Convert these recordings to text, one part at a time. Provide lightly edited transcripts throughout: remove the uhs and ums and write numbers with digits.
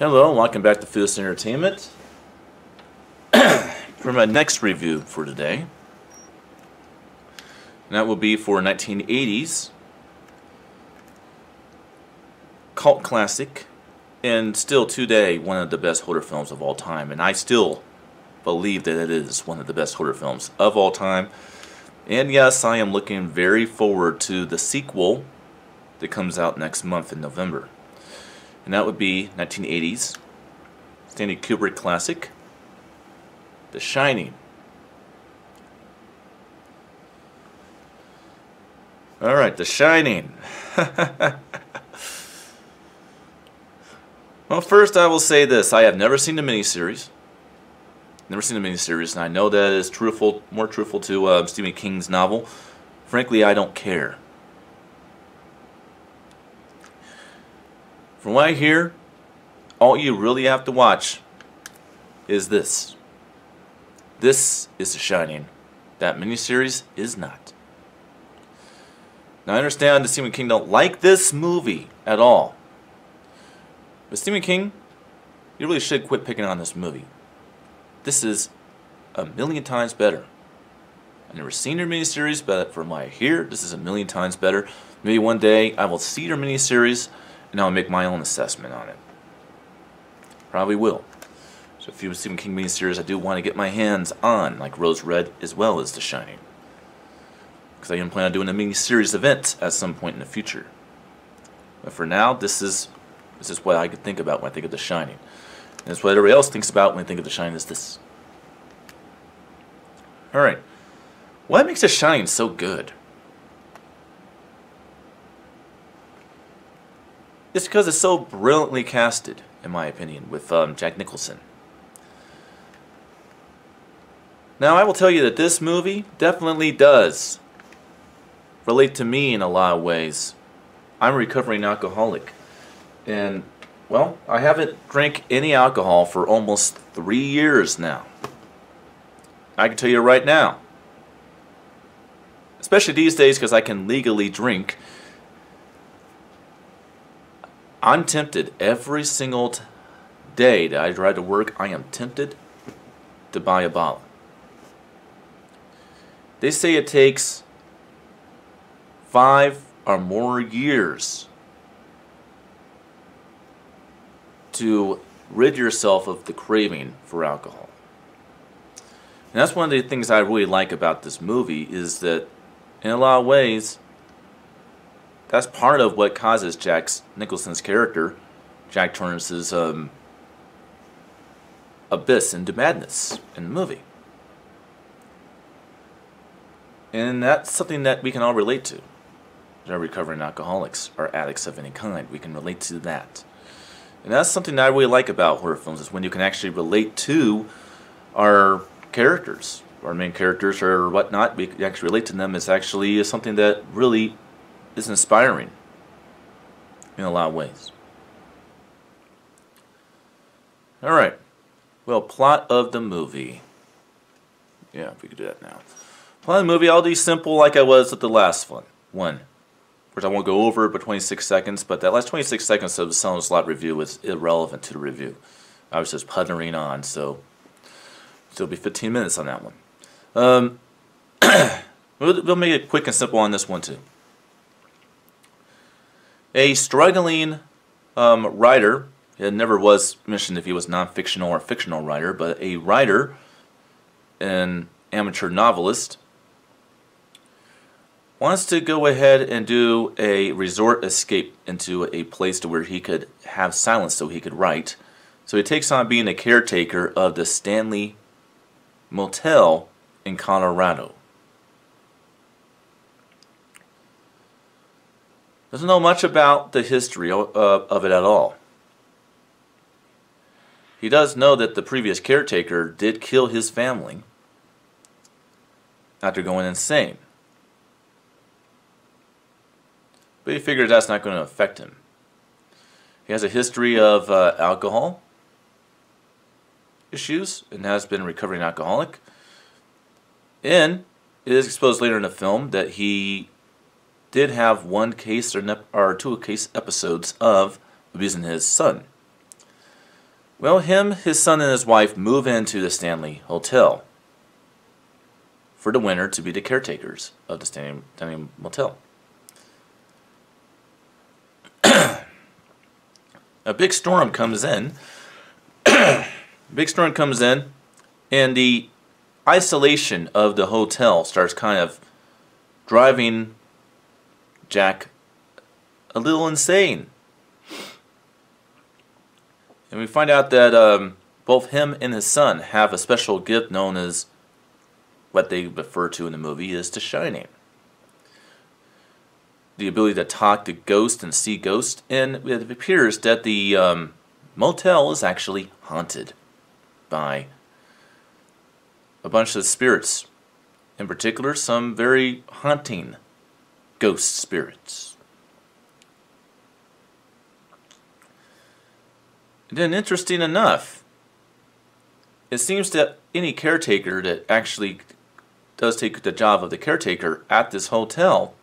Hello, and welcome back to Fierce Entertainment. For my next review for today, and that will be for 1980s cult classic, and still today one of the best horror films of all time. And I still believe that it is one of the best horror films of all time. And yes, I am looking very forward to the sequel that comes out next month in November. And that would be 1980s Stanley Kubrick classic, The Shining. Alright, The Shining. Well, first I will say this. I have never seen the miniseries. And I know that is more truthful to Stephen King's novel. Frankly, I don't care. From what I hear, all you really have to watch is this. This is The Shining. That miniseries is not. Now I understand that Stephen King don't like this movie at all. But Stephen King, you really should quit picking on this movie. This is a million times better. I've never seen your miniseries, but from what I hear, this is a million times better. Maybe one day I will see your miniseries and I'll make my own assessment on it. Probably will. So a few Stephen King miniseries I do want to get my hands on, like Rose Red as well as The Shining. Because I even plan on doing a miniseries event at some point in the future. But for now, this is what I could think about when I think of The Shining. And it's what everybody else thinks about when they think of The Shining is this. Alright. What makes The Shining so good? It's because it's so brilliantly casted, in my opinion, with Jack Nicholson. Now, I will tell you that this movie definitely does relate to me in a lot of ways. I'm a recovering alcoholic. And, well, I haven't drank any alcohol for almost 3 years now. I can tell you right now. Especially these days because I can legally drink. I'm tempted every single day that I drive to work. I am tempted to buy a bottle. They say it takes 5 or more years to rid yourself of the craving for alcohol. And that's one of the things I really like about this movie, is that in a lot of ways that's part of what causes Jack Nicholson's character, Jack Torrance's abyss into madness in the movie. And that's something that we can all relate to. Our recovering alcoholics or addicts of any kind, we can relate to that. And that's something that I really like about horror films, is when you can actually relate to our characters, our main characters or whatnot. We can actually relate to them. Is actually something that really is inspiring in a lot of ways. Alright. Well, plot of the movie. Yeah, if we could do that now. Plot of the movie, I'll do simple like I was with the last one. Which I won't go over but 26 seconds, but that last 26 seconds of the Silent Slot review was irrelevant to the review. I was just puttering on, so it'll be 15 minutes on that one. We'll make it quick and simple on this one too. A struggling writer, it never was mentioned if he was non-fictional or fictional writer, but a writer, an amateur novelist, wants to go ahead and do a resort escape into a place to where he could have silence so he could write. So he takes on being a caretaker of the Stanley Motel in Colorado. Doesn't know much about the history of it at all. He does know that the previous caretaker did kill his family after going insane. But he figures that's not going to affect him. He has a history of alcohol issues and has been a recovering alcoholic. And it is exposed later in the film that he did have one case or two case episodes of abusing his son. Well, his son, and his wife move into the Stanley Hotel for the winter to be the caretakers of the Stanley Motel. A big storm comes in. Big storm comes in, and the isolation of the hotel starts kind of driving Jack a little insane. And we find out that both him and his son have a special gift known as, what they refer to in the movie, is The Shining. The ability to talk to ghosts and see ghosts, and it appears that the motel is actually haunted by a bunch of spirits. In particular, some very haunting ghost spirits. And then, interesting enough, it seems that any caretaker that actually does take the job of the caretaker at this hotel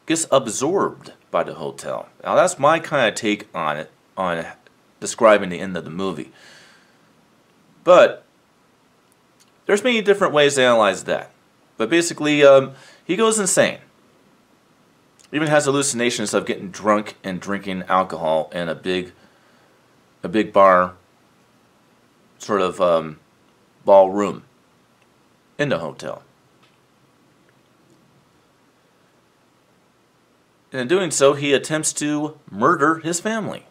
gets absorbed by the hotel. Now, that's my kind of take on it, on describing the end of the movie. But there's many different ways to analyze that. But basically, he goes insane. Even has hallucinations of getting drunk and drinking alcohol in a big bar, sort of ballroom in the hotel. And in doing so, he attempts to murder his family.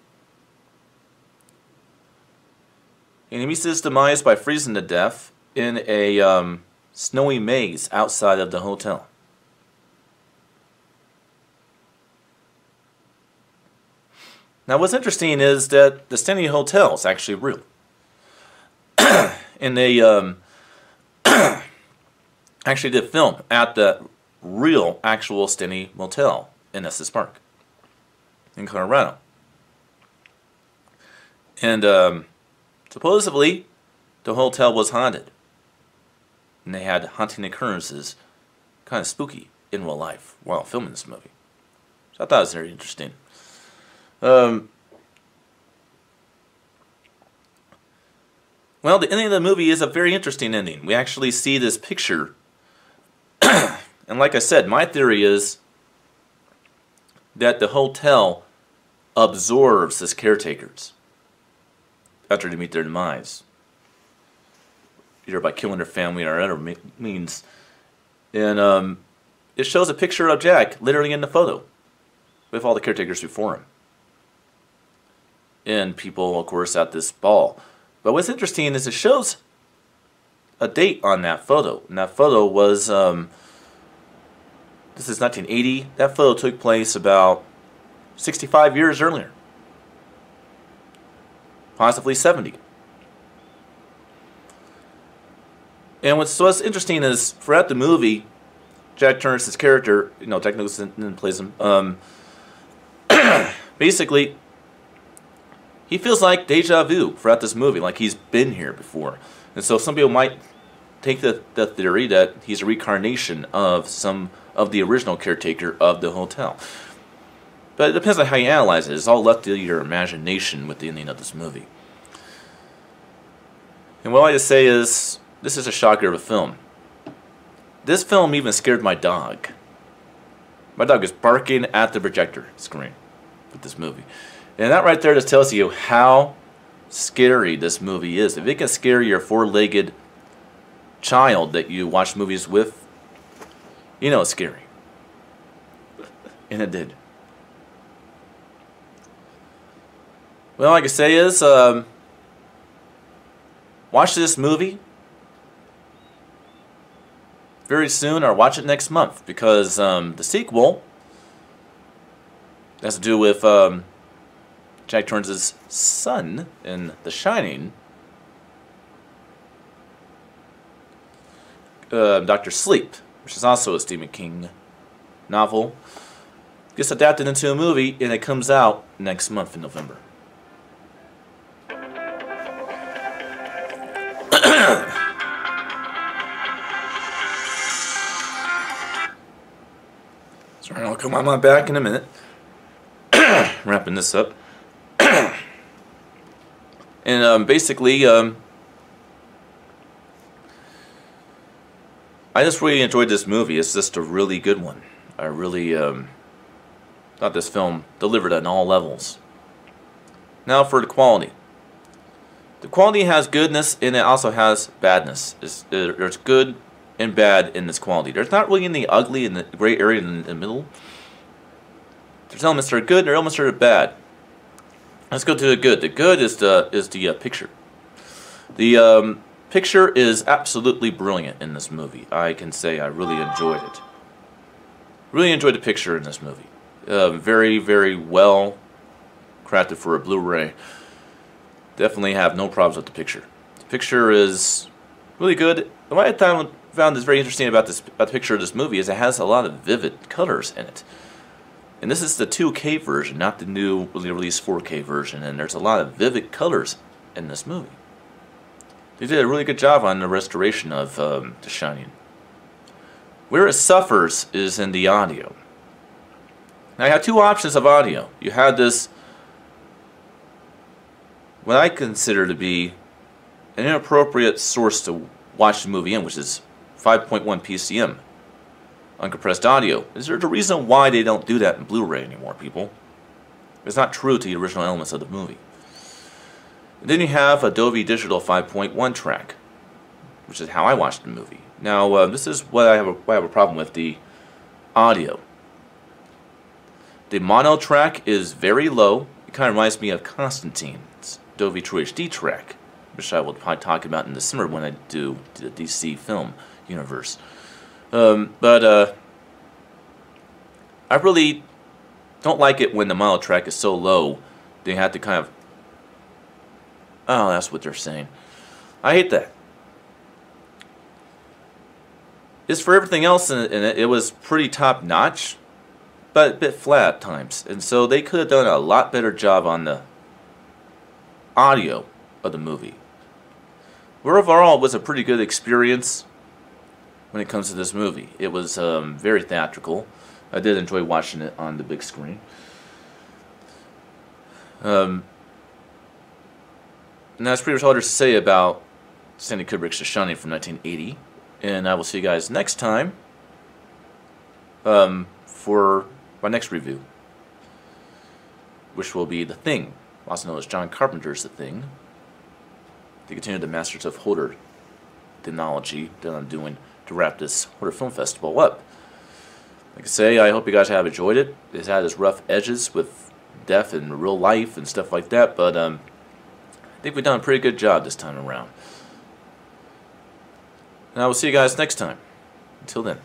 And he meets his demise by freezing to death in a snowy maze outside of the hotel. Now, what's interesting is that the Stanley Hotel is actually real. And they actually did film at the real, actual Stanley Motel in Estes Park in Colorado. And supposedly, the hotel was haunted. And they had haunting occurrences, kind of spooky, in real life while filming this movie. So I thought it was very interesting. Well, the ending of the movie is a very interesting ending. We actually see this picture. And like I said, my theory is that the hotel absorbs its caretakers after they meet their demise, either by killing their family or other means. And it shows a picture of Jack literally in the photo with all the caretakers before him. And people, of course, at this ball. But what's interesting is it shows a date on that photo. And that photo was, this is 1980. That photo took place about 65 years earlier. Possibly 70. And what's interesting is, throughout the movie, Jack Turner's character, Jack Nicholson plays him, basically, he feels like deja vu throughout this movie, like he's been here before. And so some people might take the theory that he's a reincarnation of some of the original caretaker of the hotel. But it depends on how you analyze it. It's all left to your imagination with the ending of this movie. And what I like to say is, this is a shocker of a film. This film even scared my dog. My dog is barking at the projector screen with this movie. And that right there just tells you how scary this movie is. If it can scare your four-legged child that you watch movies with, you know it's scary. And it did. Well, like I say is, watch this movie very soon, or watch it next month, because the sequel has to do with Jack Torrance's son in The Shining, Dr. Sleep, which is also a Stephen King novel, gets adapted into a movie, and it comes out next month in November. Sorry, I'll come on my back in a minute. Wrapping this up. And basically, I just really enjoyed this movie. It's just a really good one. I really thought this film delivered on all levels. Now for the quality. The quality has goodness and it also has badness. There's good and bad in this quality. There's not really any ugly in the gray area in the middle. There's elements that are good and there are elements that are bad. Let's go to the good. The good is the picture. The picture is absolutely brilliant in this movie. I can say I really enjoyed it. Really enjoyed the picture in this movie. Very, very well crafted for a Blu-ray. Definitely have no problems with the picture. The picture is really good. What I found is very interesting about the picture of this movie is it has a lot of vivid colors in it. And this is the 2K version, not the new released 4K version. And there's a lot of vivid colors in this movie. They did a really good job on the restoration of The Shining. Where it suffers is in the audio. Now you have two options of audio. You have this, what I consider to be an inappropriate source to watch the movie in, which is 5.1 PCM uncompressed audio. Is there a reason why they don't do that in Blu-ray anymore, people? It's not true to the original elements of the movie. And then you have a Dolby Digital 5.1 track, which is how I watched the movie. Now, this is what I have a problem with, the audio. The mono track is very low. It kind of reminds me of Constantine's Dolby True HD track, which I will probably talk about in December when I do the DC film universe. But I really don't like it when the mono track is so low they have to kind of... Oh, that's what they're saying. I hate that. As for everything else in it, it was pretty top-notch, but a bit flat at times. And so they could have done a lot better job on the audio of the movie. But overall, it was a pretty good experience when it comes to this movie. It was very theatrical. I did enjoy watching it on the big screen. And that's pretty much all there's to say about Stanley Kubrick's The Shining from 1980. And I will see you guys next time for my next review, which will be The Thing, also known as John Carpenter's The Thing, to continue the Masters of Horror demonology that I'm doing to wrap this Horror Film Festival up. Like I say, I hope you guys have enjoyed it. It's had its rough edges with death and real life and stuff like that, but I think we've done a pretty good job this time around. And I will see you guys next time. Until then.